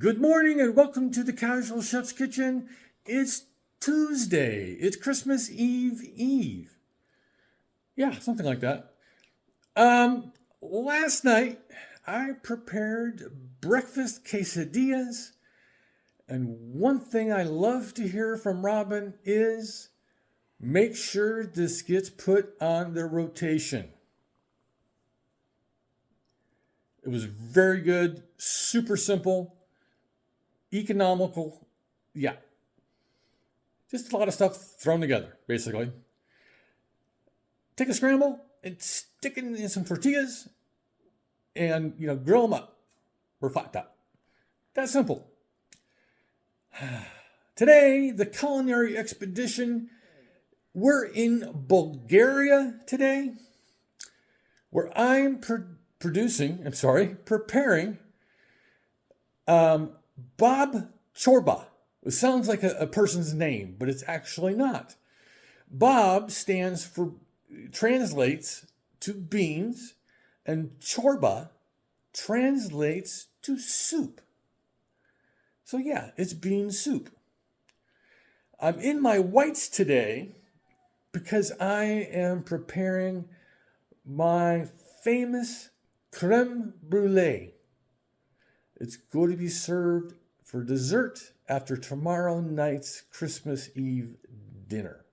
Good morning and welcome to the Casual Chef's Kitchen. It's Tuesday. It's Christmas Eve. Yeah, something like that. Last night I prepared breakfast quesadillas, and one thing I love to hear from Robin is make sure this gets put on the rotation. It was very good, super simple, economical. Yeah. Just a lot of stuff thrown together, basically. Take a scramble and stick it in some tortillas and, grill them up or flat top. That's simple. Today, the Culinary Expedition, we're in Bulgaria today, where I'm preparing Bob Chorba. It sounds like a person's name, but it's actually not. Bob translates to beans, and Chorba translates to soup. So yeah, it's bean soup. I'm in my whites today because I am preparing my famous creme brulee. It's going to be served for dessert after tomorrow night's Christmas Eve dinner.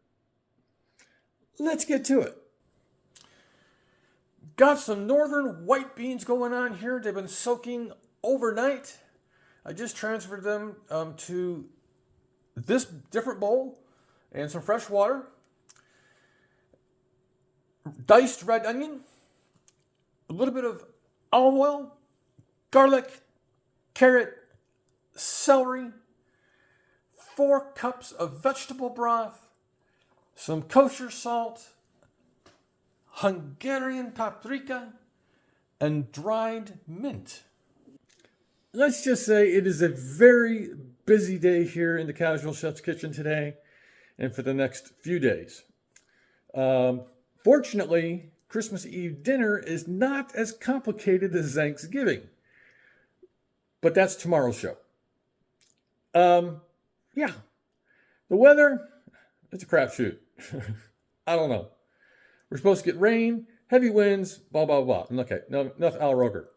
Let's get to it. Got some northern white beans going on here. They've been soaking overnight. I just transferred them to this different bowl and some fresh water. Diced red onion, a little bit of olive oil, garlic, carrot, celery, 4 cups of vegetable broth, some kosher salt, Hungarian paprika, and dried mint. Let's just say it is a very busy day here in the Casual Chef's Kitchen today and for the next few days. Fortunately, Christmas Eve dinner is not as complicated as Thanksgiving, but that's tomorrow's show. Yeah, the weather, it's a crapshoot. I don't know. We're supposed to get rain, heavy winds, blah, blah, blah. Okay, enough Al Roker.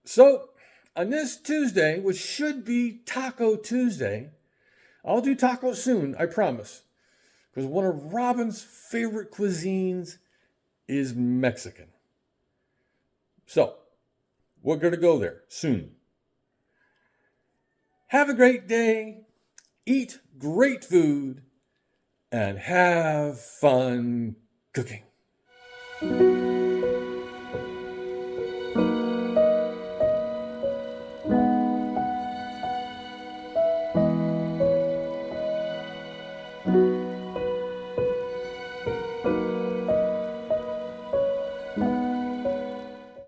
So, on this Tuesday, which should be Taco Tuesday, I'll do tacos soon, I promise. Because one of Robin's favorite cuisines is Mexican. So, we're going to go there soon. Have a great day, eat great food, and have fun cooking.